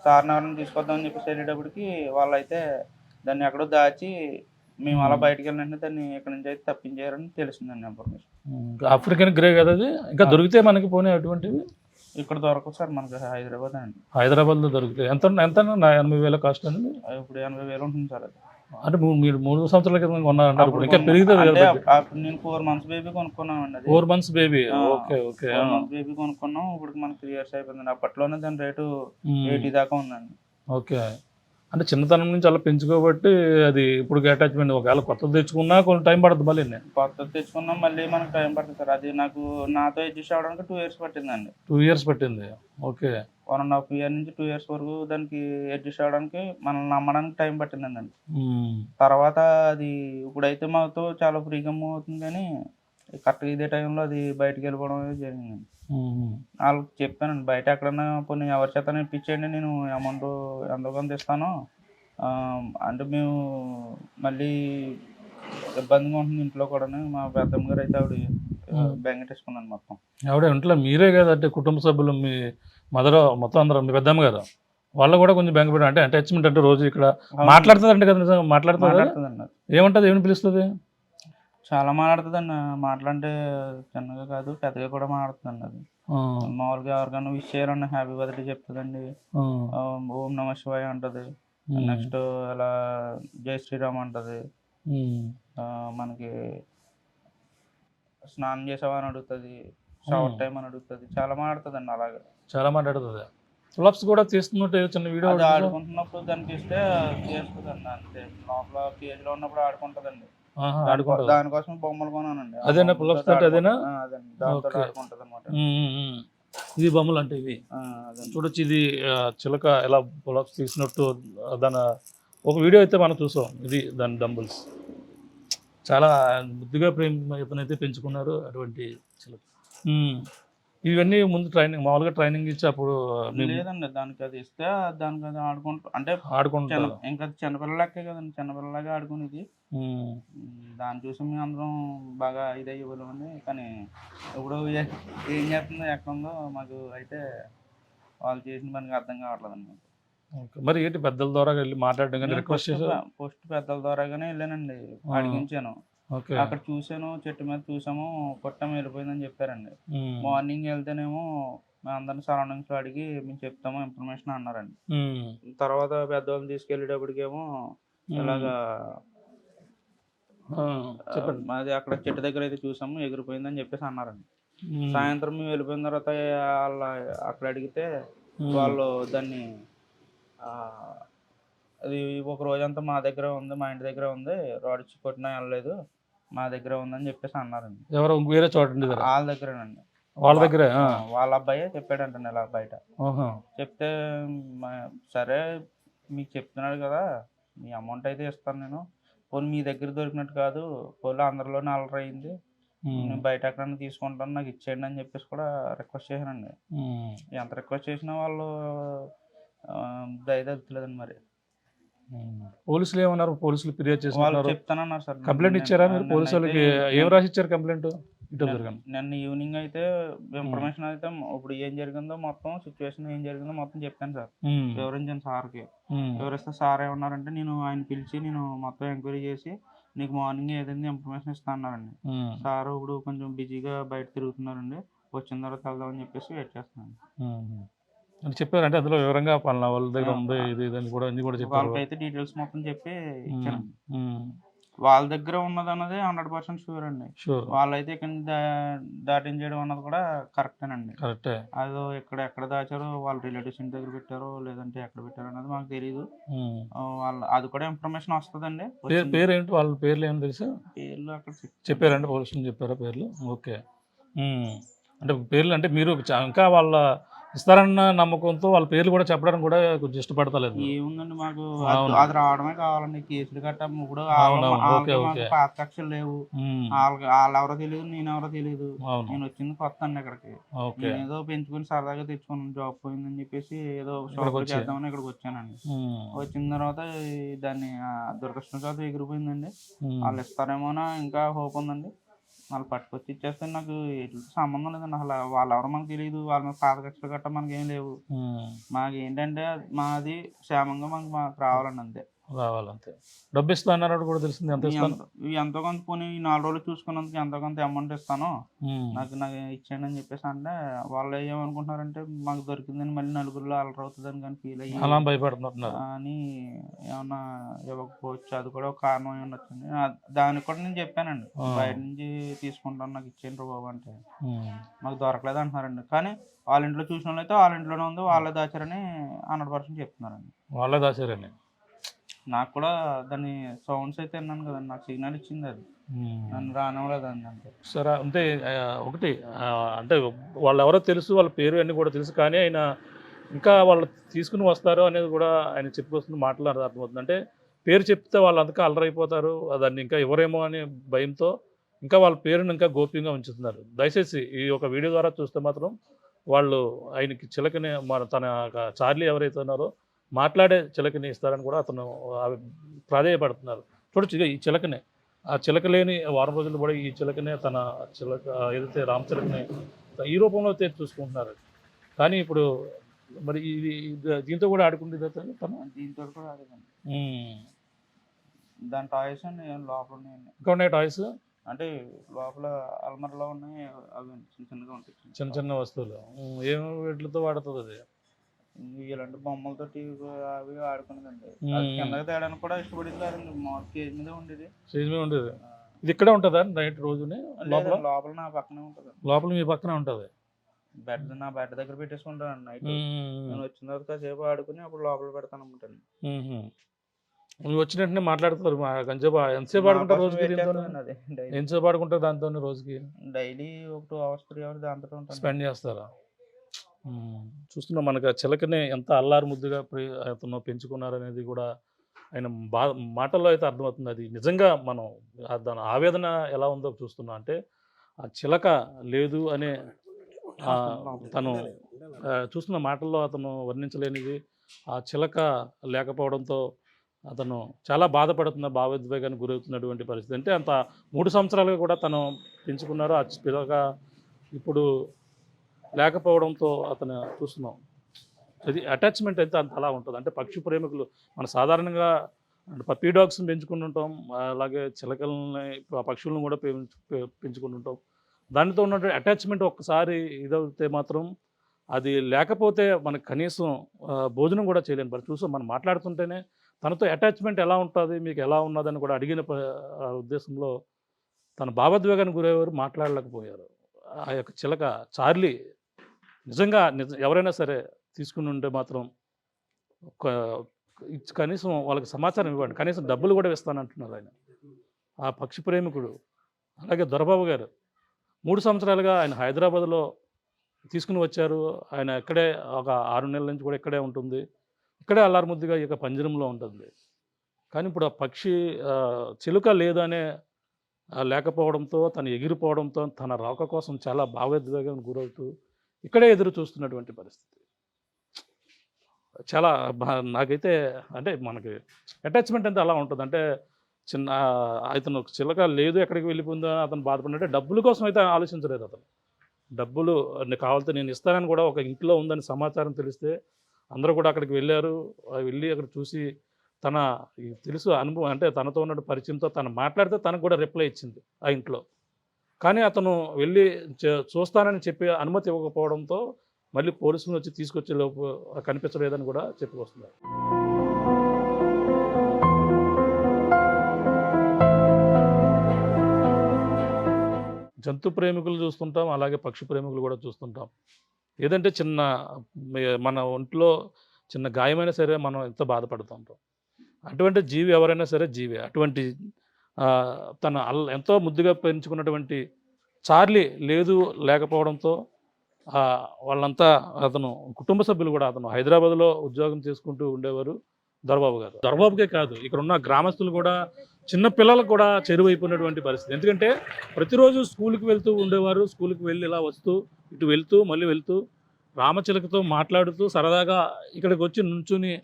సార్ని ఎవరిని తీసుకొద్దామని చెప్పేసి వెళ్ళేటప్పటికి వాళ్ళైతే దాన్ని ఎక్కడో దాచి మేము అలా బయటకు వెళ్ళిన దాన్ని ఇక్కడ నుంచి అయితే తప్పించారని తెలిసిందండి ఇన్ఫర్మేషన్. ఆఫ్రికన్ గ్రే కదా అది, ఇంకా దొరికితే మనకి పోనీ అటువంటివి ఇక్కడ దొరకదు సార్, మనకి హైదరాబాద్ అండి. హైదరాబాద్లో దొరుకుతాయి. ఎంత 80,000 కాస్ట్ అండి? ఇప్పుడు 80,000 ఉంటుంది సార్ అది. అంటే మీరు 3 సంవత్సరాల క్రితం కొన్నారంటారు, ఇప్పుడు ఇంకా పెరుగుతుంది కదా. అప్పుడు నేను 4 months బేబీ కొనుక్కున్నామండి. అది 4 months baby. Okay okay. 4 months baby కొనుక్కున్నాం, ఇప్పుడు మనకి 3 years అయిపోయిందండి. అప్పట్లోనే దాని రేటు 80 దాకా ఉందండి. ఓకే. అంటే చిన్నతనం నుంచి అలా పెంచుకోబట్టి అది ఇప్పుడు అటాచ్మెంట్. ఒకవేళ కొత్తది తెచ్చుకున్నా కొంచెం టైం పడుతుంది. మళ్ళీ కొత్తది తెచ్చుకున్నాం మళ్ళీ మనకు టైం పడుతుంది సార్. అది నాకు నాతో అడ్జస్ట్ అవ్వడానికి 2 years పట్టిందండి. 2 years పట్టింది. ఓకే. 1.5 year నుంచి 2 years వరకు దానికి అడ్జస్ట్ అవ్వడానికి మనల్ని నమ్మడానికి టైం పట్టిందండి. తర్వాత అది ఇప్పుడైతే మాతో చాలా ఫ్రీగా మూవ్ అవుతుంది, కానీ కరెక్ట్గా ఇదే టైంలో అది బయటకు వెళ్ళిపోవడం అనేది జరిగిందండి. వాళ్ళకి చెప్పానండి, బయట ఎక్కడన్నా కొన్ని ఎవరి చేత ఇప్పించండి, నేను అమౌంట్ ఎంతో కొంత ఇస్తాను, అంటే మేము మళ్ళీ ఇబ్బందిగా ఉంటుంది ఇంట్లో కూడా. మా పెద్దమ్మ గారు అయితే ఆవిడ బెంగటేసుకున్నాను మొత్తం. ఆవిడ ఇంట్లో మీరే కదా అంటే కుటుంబ సభ్యులు, మీ మదర్ మొత్తం అందరూ, మీ పెద్దమ్మ గారు వాళ్ళు కూడా కొంచెం బెంగపెట్టారు. అంటే అటాచ్మెంట్ అంటే రోజు ఇక్కడ మాట్లాడుతుందంటే కదా, నిజంగా మాట్లాడుతుందండి. ఏమంటుంది, ఏమని పిలుస్తుంది? చాలా మాట్లాడుతుందండి. మాట్లాడితే చిన్నగా కాదు పెద్దగా కూడా మాట్లాడుతుందండి. అది మామూలుగా ఎవరికైనా విష్ చేయాలన్నా హ్యాపీ బర్త్డే చెప్తుందండి, ఓం నమ శివాయ అంటది, నెక్స్ట్ అలా జై శ్రీరామ్ అంటది, మనకి స్నానం చేసావా అని అడుగుతుంది, షవర్ టైం అని అడుగుతుంది, చాలా మాట్లాడుతుందండి. అలాగే చాలా మాట్లాడుతుంది. పులప్స్ కూడా తీస్తున్నట్టు చిన్న వీడియో ఆడుకుంటున్నప్పుడు దానికి ఇస్తే చేస్తుందండి. అంతే, లోపల కేజీలో ఉన్నప్పుడు ఆడుకుంటుందండి. దానికోసం బొమ్మలు కొనానండి. అదేనా పులప్స్? అదేనా? అదండి, దాంతో ఆడుకుంటుంది అనమాట. ఇది బొమ్మలు అంటే ఇవి చూడొచ్చు. ఇది చిలక ఎలా పులప్స్ తీసినట్టు దాని ఒక వీడియో అయితే మనం చూసాం. ఇది దాని డంబుల్స్ చాలా ముద్దుగా ఇతనైతే పెంచుకున్నారు అటువంటి చిలక. ఇవన్నీ ముందు ట్రైనింగ్ మామూలుగా ట్రైనింగ్ ఇచ్చి అప్పుడు లేదండి, దానికి అది ఇస్తే దానికి అది ఆడుకుంటాం. ఇంకా చిన్నపిల్లలకే కదండి, చిన్నపిల్లలాగా ఆడుకునేది. దాన్ని చూసి మేము అందరం బాగా ఇదయ్యేవాళ్ళమని. కానీ ఇప్పుడు ఏం చేస్తుందో ఎక్కడ ఉందో మాకు అయితే వాళ్ళు చేసిన పనికి అర్థం కావట్లేదండి. మరి ఏంటి పెద్దల ద్వారా వెళ్ళి మాట్లాడడం కానీ రిక్వెస్ట్ చేశారు? పోస్ట్ పెద్దల ద్వారాగానే వెళ్ళానండి, అడిగించాను. అక్కడ చూసాను, చెట్టు మీద చూసాము, కొట్టం వెళ్ళిపోయిందని చెప్పారండి. మార్నింగ్ వెళ్తేనేమో మేము అందరిని సరౌండింగ్స్ లో అడిగి మేము చెప్తాము ఇన్ఫర్మేషన్ అన్నారండి. తర్వాత పెద్దవాళ్ళు తీసుకెళ్ళేటప్పటికేమో ఇలాగా మాది అక్కడ చెట్టు దగ్గర అయితే చూసాము, ఎగిరిపోయిందని చెప్పేసి అన్నారండి. సాయంత్రం మేము వెళ్ళిపోయిన తర్వాత వాళ్ళ అక్కడ అడిగితే వాళ్ళు దాన్ని అది ఒక రోజంతా మా దగ్గర ఉంది, మా ఇంటి దగ్గర ఉంది, రాడ్ ఇచ్చి కొట్టినా వెళ్ళలేదు, మా దగ్గర ఉందని చెప్పేసి అన్నారండి. ఎవరో వేరే చోట వాళ్ళ దగ్గరేనండి. వాళ్ళ దగ్గర వాళ్ళ అబ్బాయే చెప్పాడంటండి ఇలా బయట. చెప్తే సరే మీకు చెప్తున్నాడు కదా, మీ అమౌంట్ అయితే ఇస్తాను నేను, పోనీ మీ దగ్గర దొరికినట్టు కాదు, పోనీ అందరిలోనే అలర్ అయింది, నేను బయట ఎక్కడైనా తీసుకుంటాను, నాకు ఇచ్చేయండి అని చెప్పేసి కూడా రిక్వెస్ట్ చేశానండి. ఎంత రిక్వెస్ట్ చేసినా వాళ్ళు దయదలుతలేదండి. మరి పోలీసులు ఏమన్నారు? పోలీసులు ఫిర్యాదు చేస్తున్నారు, చెప్తానన్నారు సార్. కంప్లైంట్ ఇచ్చారా మీరు పోలీసు వాళ్ళకి? ఏం రాసి ఇచ్చారు కంప్లైంట్? నిన్న ఈవినింగ్ అయితే ఇన్ఫర్మేషన్ అయితే ఇప్పుడు ఏం జరిగిందో మొత్తం సిచ్యువేషన్ ఏం జరిగిందో మొత్తం చెప్పాను సార్, వివరించాను సార్కి. వివరిస్తే సార్ ఏమన్నారంటే నేను ఆయన పిలిచి నేను మొత్తం ఎంక్వైరీ చేసి నీకు మార్నింగ్ ఏదైనా ఇన్ఫర్మేషన్ ఇస్తా అన్నారండి. సార్ ఇప్పుడు కొంచెం బిజీగా బయట తిరుగుతున్నారండి, వచ్చిన తర్వాత వెళ్దామని చెప్పేసి వెయిట్ చేస్తున్నాను అని చెప్పారు. అంటే అందులో వివరంగా పలానా వాళ్ళ దగ్గర ఉంది ఇది ఇది కూడా అన్ని కూడా చెప్పారు. వాళ్ళకైతే డీటెయిల్స్ మొత్తం చెప్పి ఇచ్చాను. వాళ్ళ దగ్గర ఉన్నది అన్నది 100% షూర్ అండి. వాళ్ళైతే ఇక్కడ దాటించడం అన్నది కూడా కరెక్టేనండి. కరెక్టే. అది ఎక్కడ దాచారో వాళ్ళ రిలేటివ్స్ ఇంటి దగ్గర పెట్టారో లేదంటే ఎక్కడ పెట్టారో అన్నది మాకు తెలియదు. వాళ్ళు అది కూడా ఇన్ఫర్మేషన్ వస్తుందండి. పేరు ఏంటి వాళ్ళ పేర్లు ఏమైనా తెలుసా? పేర్లు అక్కడ చెప్పారండి, పోలీసులు చెప్పారా పేర్లు? ఓకే. అంటే పేర్లు అంటే మీరు ఇంకా వాళ్ళ ఇస్తారన్న నమ్మకంతో వాళ్ళ పేర్లు కూడా చెప్పడానికి కూడా కొంచెం ఇష్టపడతలేదు. ఏముందండి మాకు అవును. అది రావడమే కావాలండి. కేసులు గట్ట ఇప్పుడు అవునవును. ఓకే. వాళ్ళకి ఓకే. మాకు పాత కక్షలు లేవు. హ్మ్. వాళ్ళెవరో తెలియదు, నేనెవరో తెలియదు. అవును. నేను వచ్చింది కొత్త అండి ఇక్కడికి. ఓకే. నేను ఏదో పెంచుకొని సరదాగా తెచ్చుకున్నాను. జాబ్ పోయిందని చెప్పేసి ఏదో షాప్లో ఇక్కడికొచ్చి. చేద్దామని ఇక్కడికి వచ్చానండి. హ్మ్. వచ్చిన తర్వాత దాన్ని దురదృష్టవశాత్తు ఎగిరిపోయిందండి. హ్మ్. వాళ్ళు ఇస్తారేమోనో ఇంకా హోప్ ఉందండి. వాళ్ళు పట్టుకొచ్చి ఇచ్చేస్తే నాకు వీటితో సంబంధం లేదండి. అసలు వాళ్ళెవరో మనకు తెలియదు. వాళ్ళ మీద పాత కక్షలు గట్రా మనకేం లేవు. హ్మ్. మాకేంటంటే మాది క్షేమంగా మాకు రావాలండి అంతే. రావాలంతే. డబ్బు ఇస్తా అన్నారని కూడా తెలిసింది. ఎంత ఇస్తాను? ఎంతో కొంత పోనీ ఈ 4 రోజులు చూసుకున్నందుకు ఎంతో కొంత అమౌంట్ ఇస్తాను. హ్మ్. నాకు ఇచ్చేయండి అని చెప్పేసి అంటే వాళ్ళు ఏమనుకుంటున్నారంటే మాకు దొరికిందని మళ్ళీ నలుగురిలో అల్లరి అవుతుందని కానీ ఫీల్ అయ్యి అలా భయపడుతున్నారు. అని ఏమన్నా ఇవ్వకపోవచ్చు. అది కూడా ఒక కారణం అయి ఉండొచ్చండి. దానికి కూడా నేను చెప్పానండి. బయట నుంచి తీసుకుంటాను నాకు ఇచ్చేయండి బాబు అంటే. మాకు దొరకలేదు అంటున్నారండి. కానీ వాళ్ళ ఇంట్లో చూసిన వాళ్ళైతే వాళ్ళ ఇంట్లోనే ఉంది, వాళ్ళే దాచారని 100% చెప్తున్నారండి. వాళ్ళే దాచారని. నాకు కూడా దాని సౌండ్స్ అయితే విన్నాను కదండి. నాకు సిగ్నల్ ఇచ్చింది అది. నన్ను రానివ్వలేదండి అంతే. సరే అంటే ఒకటి అంటే వాళ్ళెవరో తెలుసు, వాళ్ళ పేరు అన్నీ కూడా తెలుసు. కానీ ఆయన ఇంకా వాళ్ళు తీసుకుని వస్తారు అనేది కూడా ఆయన చెప్పుకొస్తున్న మాటలు అర్థమవుతుంది. అంటే పేరు చెప్తే వాళ్ళంతగా అల్లరైపోతారు, దాన్ని ఇంకా ఇవ్వరేమో అనే భయంతో ఇంకా వాళ్ళ పేరును ఇంకా గోప్యంగా ఉంచుతున్నారు. దయచేసి ఈ ఒక వీడియో ద్వారా చూస్తే మాత్రం వాళ్ళు ఆయనకి చిలకని తన చార్లీ ఎవరైతే ఉన్నారో మాట్లాడే చిలకని ఇస్తారని కూడా అతను ప్రాధేయపడుతున్నారు. చూడొచ్చు ఇక ఈ చిలకనే, ఆ చిలక లేని వారం రోజులు కూడా ఈ చిలకనే తన చిలక ఏదైతే రామ చిలకని ఈ రూపంలో అయితే చూసుకుంటున్నారు. కానీ ఇప్పుడు మరి ఇది దీంతో కూడా ఆడుకుంటుంది తను. దీంతో కూడా ఆడేదండి. దాని టాయ్స్ అండి లోపల ఉన్నాయండి. ఇంకా ఉన్నాయి టాయ్స్ అంటే లోపల అల్మర్లో ఉన్నాయి. అవి చిన్న చిన్నగా ఉంటాయి. చిన్న చిన్న వస్తువులు. ఏం వీటితో వాడుతుంది అది? ఇలాంటి బొమ్మలతోటి అవి ఆడుకునేదండి. కిందకి తేడానికి కూడా ఇష్టపడింది కాదండి. మామూలు స్టేజ్ మీద ఉండేది. స్టేజ్ మీద ఉండేది. ఇది ఇక్కడే ఉంటుందా నైట్ రోజుని? లోపల నా పక్కనే ఉంటుంది. లోపల మీ పక్కనే ఉంటుంది. నా బెడ్ దగ్గర పెట్టేసుకుంటాను నైట్. నేను వచ్చిన తర్వాత కాసేపు ఆడుకుని అప్పుడు లోపల పెడతాను అన్నమాట. నువ్వు వచ్చిన వెంటనే మాట్లాడుతారు కొంచెంసేపు. ఎంతసేపు ఆడుకుంటారు రోజుకి? ఎంతసేపు ఆడుకుంటారు దాంతో రోజుకి? డైలీ ఒక 2 hours 3 hours దాంతో స్పెండ్ చేస్తారా? చూస్తున్నాం మనకు ఆ చిలకనే ఎంత అల్లారు ముద్దుగా అతను పెంచుకున్నారనేది కూడా ఆయన మాటల్లో అయితే అర్థమవుతుంది. అది నిజంగా మనం దాని ఆవేదన ఎలా ఉందో చూస్తున్నాం. అంటే ఆ చిలక లేదు అనే తను చూస్తున్న మాటల్లో అతను వర్ణించలేనిది. ఆ చిలక లేకపోవడంతో అతను చాలా బాధపడుతున్న, భావోద్వేగానికి గురవుతున్నటువంటి పరిస్థితి. అంటే అంత 3 సంవత్సరాలుగా కూడా తను పెంచుకున్నారు. ఆ చిలక ఇప్పుడు లేకపోవడంతో అతను చూస్తున్నాం. అది అటాచ్మెంట్ అయితే అంత అలా ఉంటుంది. అంటే పక్షి ప్రేమికులు మన సాధారణంగా పప్పీ డాగ్స్ని పెంచుకుంటుంటాం, అలాగే చిలకల్ని పక్షులను కూడా పెంచుకుంటుంటాం. దానితో ఉన్నటువంటి అటాచ్మెంట్ ఒక్కసారి ఇదవుతే మాత్రం అది లేకపోతే మనకు కనీసం భోజనం కూడా చేయలేని పరిస్థితి. చూసాం మనం మాట్లాడుతుంటేనే తనతో అటాచ్మెంట్ ఎలా ఉంటుంది, మీకు ఎలా ఉన్నదని కూడా అడిగిన ఉద్దేశంలో తన భావోద్వేగానికి గురయ్యేవారు, మాట్లాడలేకపోయారు. ఆ యొక్క చిలక చార్లీ నిజంగా ఎవరైనా సరే తీసుకుని ఉంటే మాత్రం కనీసం వాళ్ళకి సమాచారం ఇవ్వండి, కనీసం డబ్బులు కూడా ఇస్తానంటున్నారు ఆయన. ఆ పక్షి ప్రేమికుడు. అలాగే దొరబాబు గారు 3 సంవత్సరాలుగా ఆయన హైదరాబాద్లో తీసుకుని వచ్చారు. ఆయన ఇక్కడే ఒక 6 నెలల నుంచి కూడా ఇక్కడే ఉంటుంది. ఇక్కడే అల్లారుముద్దుగా ఈ యొక్క పంజరంలో ఉంటుంది. కానీ ఇప్పుడు ఆ పక్షి చిలుక లేదనే లేకపోవడంతో, తను ఎగిరిపోవడంతో తన రాక కోసం చాలా భావోద్వేగానికి గురవుతూ ఇక్కడే ఎదురు చూస్తున్నటువంటి పరిస్థితి. చాలా నాకైతే అంటే మనకి అటాచ్మెంట్ అంతా అలా ఉంటుంది. అంటే చిన్న అతను చిలక లేదు ఎక్కడికి వెళ్ళిపోయిందో అని అతను బాధపడినట్టే డబ్బుల కోసం అయితే ఆలోచించలేదు అతను. డబ్బులు కావాలంటే నేను ఇస్తానని కూడా ఒక ఇంట్లో ఉందని సమాచారం తెలిస్తే అందరూ కూడా అక్కడికి వెళ్ళారు. వెళ్ళి అక్కడ చూసి తన తెలుసు అనుభవం, అంటే తనతో ఉన్న పరిచయంతో తను మాట్లాడితే తనకు కూడా రిప్లై ఇచ్చింది ఆ ఇంట్లో. కానీ అతను వెళ్ళి చూస్తానని చెప్పి అనుమతి ఇవ్వకపోవడంతో మళ్ళీ పోలీసులు వచ్చి తీసుకొచ్చే లోపు కనిపించలేదని కూడా చెప్పుకొస్తున్నారు. జంతు ప్రేమికులు చూస్తుంటాం, అలాగే పక్షి ప్రేమికులు కూడా చూస్తుంటాం. ఏదంటే చిన్న మన ఒంట్లో చిన్న గాయమైనా సరే మనం ఎంతో బాధపడుతుంటాం. అటువంటి జీవి ఎవరైనా సరే జీవే. అటువంటి తన ఎంతో ముద్దుగా పెంచుకున్నటువంటి చార్లీ లేకపోవడంతో వాళ్ళంతా అతను కుటుంబ సభ్యులు కూడా అతను హైదరాబాద్లో ఉద్యోగం చేసుకుంటూ ఉండేవారు దొరబాబు గారు. దొరబాబుకే కాదు ఇక్కడ ఉన్న గ్రామస్తులు కూడా చిన్న పిల్లలకు కూడా చెరువైపోయినటువంటి పరిస్థితి. ఎందుకంటే ప్రతిరోజు స్కూల్కి వెళ్తూ ఉండేవారు. స్కూల్కి వెళ్ళి ఇలా వస్తూ ఇటు వెళ్తూ మళ్ళీ వెళ్తూ రామచిలకతో మాట్లాడుతూ సరదాగా ఇక్కడికి వచ్చి నుంచుని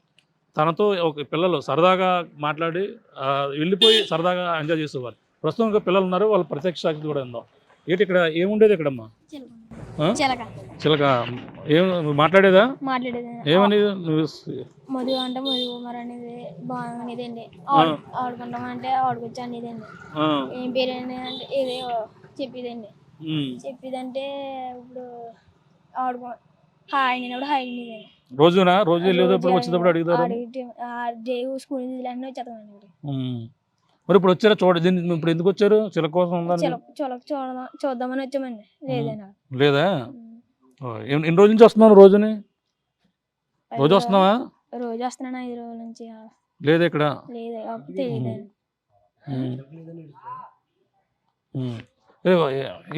తనతో ఒక పిల్లలు సరదాగా మాట్లాడి వెళ్ళిపోయి సరదాగా ఎంజాయ్ చేసేవారు. ప్రస్తుతం ఇంకా పిల్లలు ఉన్నారు, వాళ్ళ ప్రత్యక్ష సాక్షి కూడా ఉందాం. ఏంటి ఇక్కడ ఏముండేది ఇక్కడమ్మా? చిలక ఏం మాట్లాడేదా? ఏమనేది? నువ్వు మధు అంటే మధు కుమార్ అనేది బాగుండేది అండి. ఆడుకుంటామంటే ఆడుకోవచ్చు అనేది అండి. ఏం పేరు అంటే ఏదో చెప్పేదండి. చెప్పేదంటే ఇప్పుడు ఆడుకో హాయ్ అయినప్పుడు హాయ్ అనేదండి. రోజునా రోజు వెళ్ళేటప్పుడు వచ్చేటప్పుడు అడుగుతారు స్కూల్ అన్నీ వచ్చేస్తామండి. మరి ఇప్పుడు వచ్చారా? దీన్ని ఇప్పుడు ఎందుకు వచ్చారు? చిలక కోసం చూద్దామని వచ్చామండి. లేదన్నా లేదా? ఎన్ని రోజుల నుంచి వస్తున్నావు? రోజుని రోజు వస్తున్నావా? రోజు వస్తున్నాను 5 రోజుల నుంచి. లేదా ఇక్కడ? లేదు తెలియదు.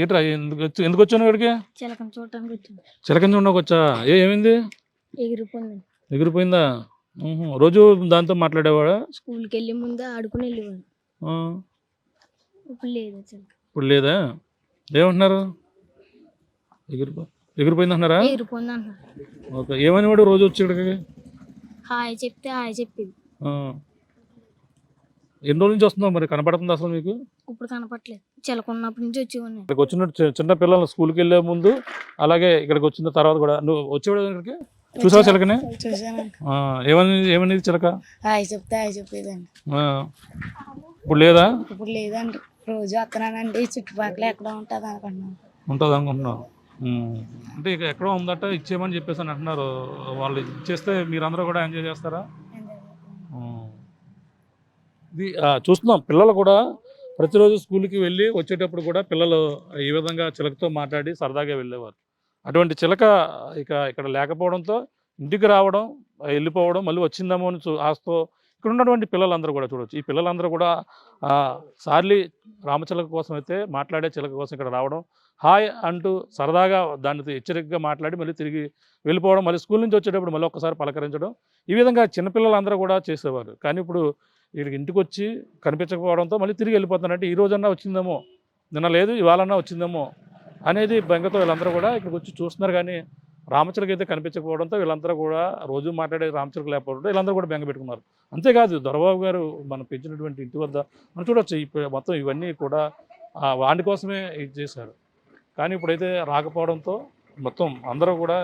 ఏంట్రా ఎందుకు వచ్చాను ఇక్కడికి? చిలకని చూడటానికి వచ్చాను. చిలకని చూడడానికి వచ్చా? ఏమైంది? ఎగిరిపోయిందా? రోజు దాంతో మాట్లాడేవాడా? స్కూల్కి వెళ్ళే ముందు ఆడుకుని వెళ్ళేవాడు. ఇప్పుడు లేదు. ఇప్పుడు లేదా? ఏమంటున్నారు? ఎగిరిపోయింది అంటున్నారా? ఎగిరిపోయింది అంటున్నారు. ఓకే. ఏమని వాడు రోజు వచ్చి ఇక్కడికి? హాయ్ చెప్తే హాయ్ చెప్పింది. ఎన్ని రోజుల నుంచి వస్తున్నావు? మరి కనపడుతుంది అసలు మీకు? ఇప్పుడు కనపట్లేదు. చిలకున్నప్పటి నుంచి వచ్చేవాడిని. ఇక్కడికి వచ్చిన చిన్న పిల్లలు స్కూల్కి వెళ్ళే ముందు అలాగే ఇక్కడికి వచ్చిన తర్వాత కూడా నువ్వు వచ్చేవాడు ఇక్కడికి? చూసావా చిలకని? ఏమనేది చిలక? హాయ్ చెప్తే హాయ్ చెప్పేదండి. ఇప్పుడు లేదా? ఇప్పుడు లేదండి. రోజు వస్తున్నానండి. చుట్టుపక్కల ఎక్కడ ఉంటుంది అనుకుంటున్నావు? అంటే ఇక ఎక్కడో ఉందట ఇచ్చేయమని చెప్పేసి అని అంటున్నారు. వాళ్ళు ఇచ్చేస్తే మీరందరూ కూడా ఎంజాయ్ చేస్తారా? ఇది చూస్తున్నాం. పిల్లలు కూడా ప్రతిరోజు స్కూల్కి వెళ్ళి వచ్చేటప్పుడు కూడా పిల్లలు ఈ విధంగా చిలకతో మాట్లాడి సరదాగా వెళ్ళేవారు. అటువంటి చిలక ఇక్కడ లేకపోవడంతో ఇంటికి రావడం, వెళ్ళిపోవడం, మళ్ళీ వచ్చిందేమో అని ఆశతో ఇక్కడ ఉన్నటువంటి పిల్లలందరూ కూడా చూడవచ్చు. ఈ పిల్లలందరూ కూడా సార్లీ రామచిలక కోసం అయితే మాట్లాడే చిలక కోసం ఇక్కడ రావడం, హాయ్ అంటూ సరదాగా దాన్ని హెచ్చరికగా మాట్లాడి మళ్ళీ తిరిగి వెళ్ళిపోవడం, మళ్ళీ స్కూల్ నుంచి వచ్చేటప్పుడు మళ్ళీ ఒక్కసారి పలకరించడం, ఈ విధంగా చిన్నపిల్లలందరూ కూడా చేసేవారు. కానీ ఇప్పుడు వీడికి ఇంటికి వచ్చి కనిపించకపోవడంతో మళ్ళీ తిరిగి వెళ్ళిపోతున్నారంటే ఈ రోజన్నా వచ్చిందేమో, నిన్న లేదు ఇవాళన్నా వచ్చిందేమో అనేది బెంగతో వీళ్ళందరూ కూడా ఇక్కడికి వచ్చి చూస్తున్నారు. కానీ రామచిలక అయితే కనిపించకపోవడంతో వీళ్ళందరూ కూడా రోజు మాట్లాడే రామచిలక లేకపోవడంతో వీళ్ళందరూ కూడా బెంగ పెట్టుకున్నారు. అంతేకాదు దొరబాబు గారు మనం పెంచినటువంటి ఇంటి వద్ద మనం చూడవచ్చు మొత్తం ఇవన్నీ కూడా వాడి కోసమే ఇది చేశారు. కానీ ఇప్పుడైతే రాకపోవడంతో మొత్తం అందరూ కూడా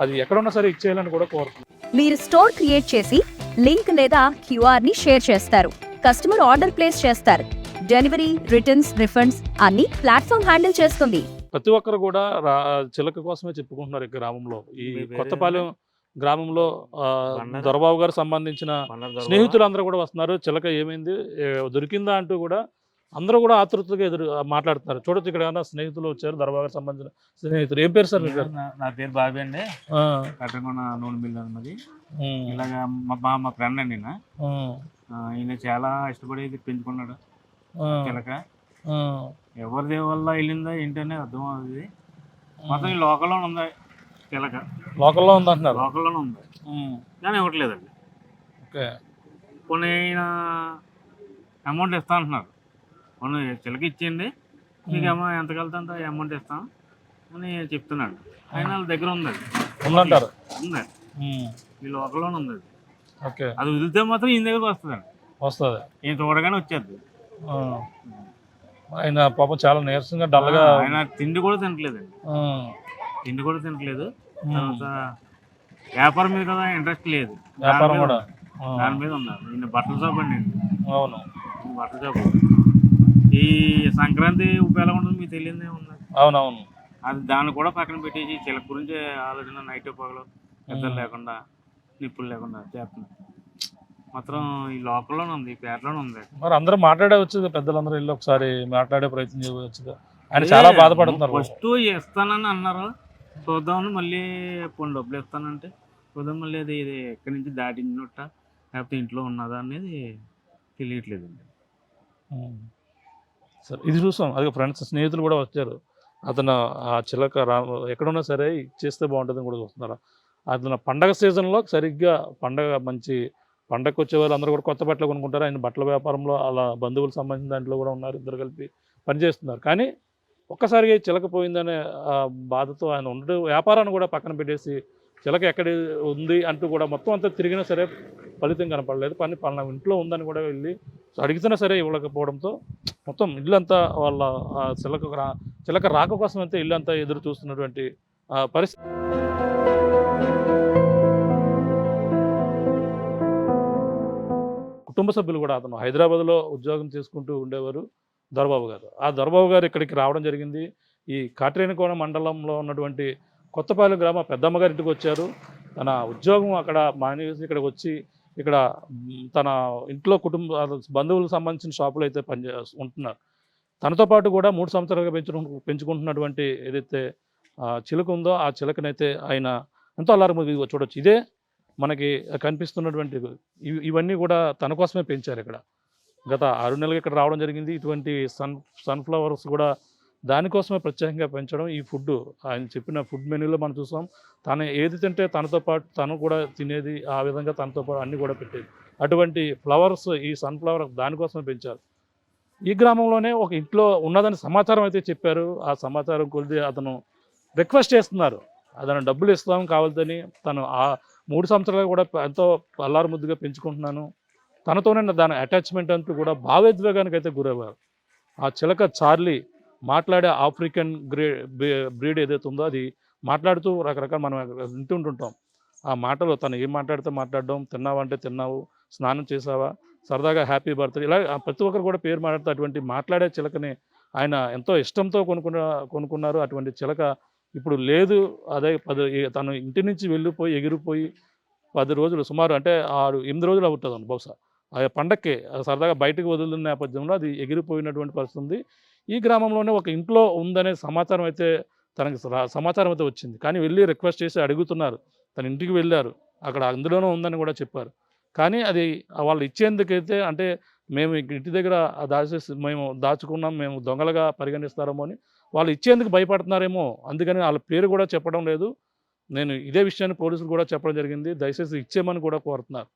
అది ఎక్కడున్నా సరే ఇచ్చేయాలని కూడా కోరుతున్నారు. మీరు స్టోర్ క్రియేట్ చేసి లింక్ లేదా క్యూఆర్ ని షేర్ చేస్తారు. కస్టమర్ ఆర్డర్ ప్లేస్ చేస్తారు. డెలివరీ, రిటర్న్స్, రిఫండ్స్ అన్ని ప్లాట్ఫామ్ హ్యాండిల్ చేస్తుంది. ప్రతి ఒక్కరు కూడా చిలక కోసమే చెప్పుకుంటున్నారు. ఈ గ్రామంలో, ఈ కొత్తపాలెం గ్రామంలో దొరబాబు గారు సంబంధించిన స్నేహితులు కూడా వస్తున్నారు. చిలక ఏమైంది, దొరికిందా అంటూ కూడా అందరూ కూడా ఆతృతగా మాట్లాడుతున్నారు. చూడొచ్చు ఇక్కడ ఏమన్నా స్నేహితులు వచ్చారు, దొరబాబు గారికి సంబంధించిన స్నేహితులు. ఏం పేరు సార్? నా పేరు బాబీ అండి. కట్టకొండ నూనె మిల్ అన్నది. ఇలాగా మా ఫ్రెండ్ అండి. ఈయన చాలా ఇష్టపడి పెంచుకున్నాడు చిలక. ఎవరిదే వల్ల వెళ్ళిందా ఏంటనే అర్థం అవుతుంది. మొత్తం ఈ లోకల్లో ఉంది చిలక. లోకల్లో ఉంది అంటున్నారు? లోకల్లోనే ఉంది కానీ ఇవ్వట్లేదండి. ఓకే. కొన్ని అమౌంట్ ఇస్తా అంటున్నారు. కొన్ని చిలక ఇచ్చేయండి, మీకు ఎంత కలితే అంత అమౌంట్ ఇస్తాం అని చెప్తున్నాడు. ఆయన వాళ్ళ దగ్గర ఉందండి. ఉందంటారు? ఉందండి, ఈ లోకల్లోనే ఉంది. ఓకే. అది వదిలితే మాత్రం ఈయన దగ్గరకు వస్తుందండి. వస్తుంది. ఈయన చూడగానే వచ్చేది. ఆయన పాపం చాలా నీరసంగా డల్గా, ఆయన తిండి కూడా తినట్లేదండి. తిండి కూడా తినట్లేదు. తర్వాత వ్యాపారం మీద కదా ఇంట్రెస్ట్ లేదు. వ్యాపారం కూడా దాని మీద ఉన్నారు. ఈయన బట్టల షాప్ అండి. అవును, బట్టల షాప్. ఈ సంక్రాంతి ఉపయోగం ఉంటుంది మీకు తెలియదే ఉంది. అవునవును. అది దాన్ని కూడా పక్కన పెట్టేసి చిలక గురించి ఆలోచన నైట్ పగలు నిద్ర లేకుండా నిప్పులు లేకుండా చేస్తున్నారు. మాత్రం ఈ లోకల్లోనే ఉంది, ఈ పేటలోనే ఉంది. మరి అందరూ మాట్లాడవచ్చు, పెద్దలందరూ వెళ్ళి ఒకసారి మాట్లాడే ప్రయత్నం చేయవచ్చు. ఆయన చాలా బాధపడుతున్నారు. ఫస్ట్ ఇస్తానని అన్నారు, చూద్దామని మళ్ళీ కొన్ని డబ్బులు ఇస్తానంటే చూద్దాం మళ్ళీ అది ఇది ఎక్కడి నుంచి దాటినట్ట లేకపోతే ఇంట్లో ఉన్నదా అనేది తెలియట్లేదండి. సరే, ఇది చూసాం. అదే ఫ్రెండ్స్ స్నేహితులు కూడా వచ్చారు. అతను ఆ చిలక ఎక్కడున్నా సరే చేస్తే బాగుంటుందని కూడా చూస్తున్నారు. అతను పండగ సీజన్లో సరిగ్గా మంచి పండగకు వచ్చే వాళ్ళు అందరూ కూడా కొత్త బట్టలు కొనుక్కుంటారు. ఆయన బట్టల వ్యాపారంలో అలా బంధువులకు సంబంధించిన దాంట్లో కూడా ఉన్నారు, ఇద్దరు కలిపి పనిచేస్తున్నారు. కానీ ఒక్కసారిగా చిలక పోయిందనే బాధతో ఆయన ఉండే వ్యాపారాన్ని కూడా పక్కన పెట్టేసి చిలక ఎక్కడ ఉంది అంటూ కూడా మొత్తం అంతా తిరిగినా సరే ఫలితం కనపడలేదు. పలానా ఇంట్లో ఉందని కూడా వెళ్ళి అడిగితేనే సరే ఇవ్వలేకపోవడంతో మొత్తం ఇల్లంతా వాళ్ళ చిలక రాక కోసం అయితే ఇల్లంతా ఎదురు చూస్తున్నటువంటి పరిస్థితి. కుటుంబ సభ్యులు కూడా అతను హైదరాబాద్లో ఉద్యోగం చేసుకుంటూ ఉండేవారు దొరబాబు గారు. ఆ దొరబాబు గారు ఇక్కడికి రావడం జరిగింది. ఈ కాట్రేనికోన మండలంలో ఉన్నటువంటి కొత్తపాలెం గ్రామ పెద్దమ్మ గారి ఇంటికి వచ్చారు. తన ఉద్యోగం అక్కడ మానేసి ఇక్కడికి వచ్చి ఇక్కడ తన ఇంట్లో బంధువులకు సంబంధించిన షాపులు అయితే ఉంటున్నారు. తనతో పాటు కూడా 3 సంవత్సరాలుగా పెంచుకుంటున్నటువంటి ఏదైతే చిలుక ఉందో ఆ చిలకనైతే ఆయన ఎంతో అల్లారముగా చూడొచ్చు. ఇదే మనకి కనిపిస్తున్నటువంటి ఇవన్నీ కూడా తన కోసమే పెంచారు. ఇక్కడ గత 6 నెలలుగా ఇక్కడ రావడం జరిగింది. ఇటువంటి సన్ఫ్లవర్స్ కూడా దానికోసమే ప్రత్యేకంగా పెంచడం. ఈ ఫుడ్ ఆయన చెప్పిన ఫుడ్ మెనూలో మనం చూసాం. తను ఏది తింటే తనతో పాటు తను కూడా తినేది, ఆ విధంగా తనతో పాటు అన్నీ కూడా పెట్టేది. అటువంటి ఫ్లవర్స్ ఈ సన్ఫ్లవర్ దానికోసమే పెంచారు. ఈ గ్రామంలోనే ఒక ఇంట్లో ఉన్నదని సమాచారం అయితే చెప్పారు. ఆ సమాచారం కొలిది అతను రిక్వెస్ట్ చేస్తున్నారు, అతను డబ్బులు ఇస్తాం కావాలని. తను ఆ 3 సంవత్సరాలు కూడా ఎంతో అల్లారు ముద్దుగా పెంచుకుంటున్నాను, తనతోనే దాని అటాచ్మెంట్ అంటూ కూడా భావోద్వేగానికి అయితే గురయ్యారు. ఆ చిలక చార్లీ మాట్లాడే ఆఫ్రికన్ బ్రీడ్ ఏదైతే ఉందో అది మాట్లాడుతూ రకరకాల మనం వింటుంటుంటాం. ఆ మాటలు తను ఏం మాట్లాడితే మాట్లాడడం, తిన్నావంటే తిన్నావు, స్నానం చేసావా, సరదాగా హ్యాపీ బర్త్డే, ఇలా ప్రతి ఒక్కరు కూడా పేరు మాట్లాడుతూ అటువంటి మాట్లాడే చిలకని ఆయన ఎంతో ఇష్టంతో కొనుక్కున్నారు. అటువంటి చిలక ఇప్పుడు లేదు. అదే తను ఇంటి నుంచి వెళ్ళిపోయి ఎగిరిపోయి 10 రోజులు సుమారు అంటే 8 రోజులు అవుతుంది బహుశా. ఆ పండక్కి సరదాగా బయటకు వదులుతున్న నేపథ్యంలో అది ఎగిరిపోయినటువంటి పరిస్థితి ఉంది. ఈ గ్రామంలోనే ఒక ఇంట్లో ఉందనే సమాచారం అయితే తనకి సమాచారం అయితే వచ్చింది. కానీ వెళ్ళి రిక్వెస్ట్ చేసి అడుగుతున్నారు. తన ఇంటికి వెళ్ళారు, అక్కడ అందులోనే ఉందని కూడా చెప్పారు. కానీ అది వాళ్ళు ఇచ్చేందుకైతే అంటే మేము ఇంటి దగ్గర మేము దాచుకున్నాం, మేము దొంగలుగా పరిగణిస్తారేమో అని వాళ్ళు ఇచ్చేందుకు భయపడుతున్నారేమో, అందుకని వాళ్ళ పేరు కూడా చెప్పడం లేదు. నేను ఇదే విషయాన్ని పోలీసులు కూడా చెప్పడం జరిగింది, దయచేసి ఇచ్చేయమని కూడా కోరుతున్నారు.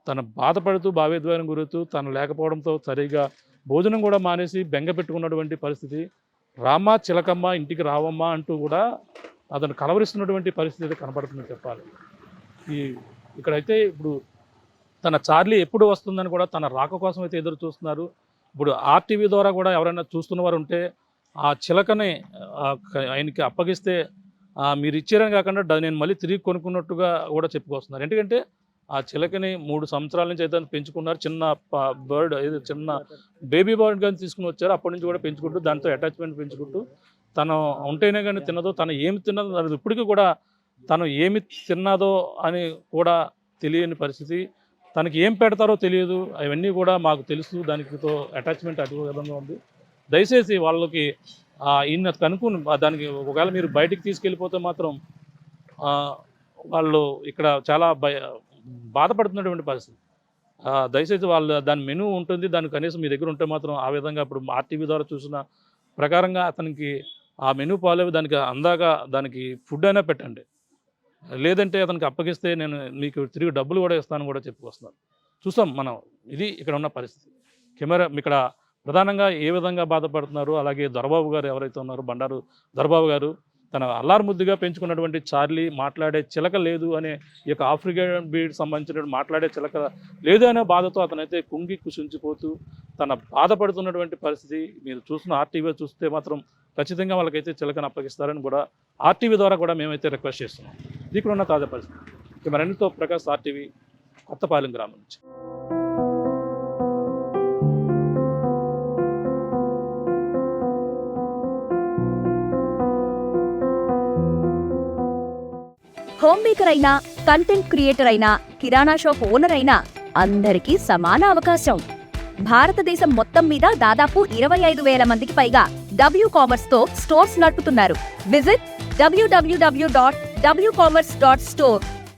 తను బాధపడుతూ భావోద్వేగం గురవుతూ తను లేకపోవడంతో సరిగా భోజనం కూడా మానేసి బెంగ పెట్టుకున్నటువంటి పరిస్థితి. రామ్మ చిలకమ్మ ఇంటికి రావమ్మ అంటూ కూడా అతను కలవరిస్తున్నటువంటి పరిస్థితి అయితే కనపడుతుందని చెప్పాలి. ఇక్కడైతే ఇప్పుడు తన చార్లీ ఎప్పుడు వస్తుందని కూడా తన రాక కోసం అయితే ఎదురు చూస్తున్నారు. ఇప్పుడు RTV ద్వారా కూడా ఎవరైనా చూస్తున్న వారు ఉంటే ఆ చిలకని ఆయనకి అప్పగిస్తే మీరు ఇచ్చారని కాకుండా నేను మళ్ళీ తిరిగి కొనుక్కున్నట్టుగా కూడా చెప్పుకొస్తున్నారు. ఎందుకంటే ఆ చిలకని 3 సంవత్సరాల నుంచి అయితే పెంచుకున్నారు. చిన్న బర్డ్ ఏదో చిన్న బేబీ బర్డ్ కానీ తీసుకుని వచ్చారు. అప్పటి నుంచి కూడా పెంచుకుంటూ దాంతో అటాచ్మెంట్ పెంచుకుంటూ తను ఉంటేనే కానీ తినదో, తను ఏమి తిన్నదో అది ఇప్పటికీ కూడా తను ఏమి తిన్నదో అని కూడా తెలియని పరిస్థితి. తనకి ఏం పెడతారో తెలియదు, అవన్నీ కూడా మాకు తెలుసు, దానితో అటాచ్మెంట్ అటు విధంగా ఉంది. దయచేసి వాళ్ళకి ఈయన కనుక్కుని దానికి ఒకవేళ మీరు బయటికి తీసుకెళ్ళిపోతే మాత్రం వాళ్ళు ఇక్కడ చాలా బాధపడుతున్నటువంటి పరిస్థితి. దయచేసి వాళ్ళు దాని మెనూ ఉంటుంది, దాని కనీసం మీ దగ్గర ఉంటే మాత్రం ఆ విధంగా ఇప్పుడు RTV ద్వారా చూసిన ప్రకారంగా అతనికి ఆ మెనూ పాలేవి దానికి అందాక దానికి ఫుడ్ అయినా పెట్టండి, లేదంటే అతనికి అప్పగిస్తే నేను మీకు తిరిగి డబ్బులు కూడా ఇస్తాను కూడా చెప్పుకొస్తున్నాను. చూసాం మనం, ఇది ఇక్కడ ఉన్న పరిస్థితి. కెమెరా ఇక్కడ ప్రధానంగా ఏ విధంగా బాధపడుతున్నారు, అలాగే దొరబాబు గారు ఎవరైతే ఉన్నారో బండారు దొరబాబు గారు తన అల్లారు ముద్దుగా పెంచుకున్నటువంటి చార్లీ మాట్లాడే చిలక లేదు అనే ఈ యొక్క ఆఫ్రికన్ బ్రీడ్ సంబంధించినటువంటి మాట్లాడే చిలక లేదు అనే బాధతో అతనైతే కుంగి కుషించిపోతూ తన బాధపడుతున్నటువంటి పరిస్థితి. మీరు చూసిన RTV చూస్తే మాత్రం ఖచ్చితంగా వాళ్ళకైతే చిలకను అప్పగిస్తారని కూడా RTV ద్వారా కూడా మేమైతే రిక్వెస్ట్ చేస్తున్నాం. ఇక్కడ ఉన్న తాజా పరిస్థితి మరిన్నితో ప్రకాష్, RTV, కొత్తపాలెం గ్రామం నుంచి. హోమ్ మేకర్ అయినా, కంటెంట్ క్రియేటర్ అయినా, కిరాణా షాప్ ఓనర్ అయినా అందరికీ సమాన అవకాశం. భారతదేశం మొత్తం మీద దాదాపు 25,000 మందికి పైగా WCommerce తో స్టోర్స్ నడుపుతున్నారు. Visit www.wcommerce.store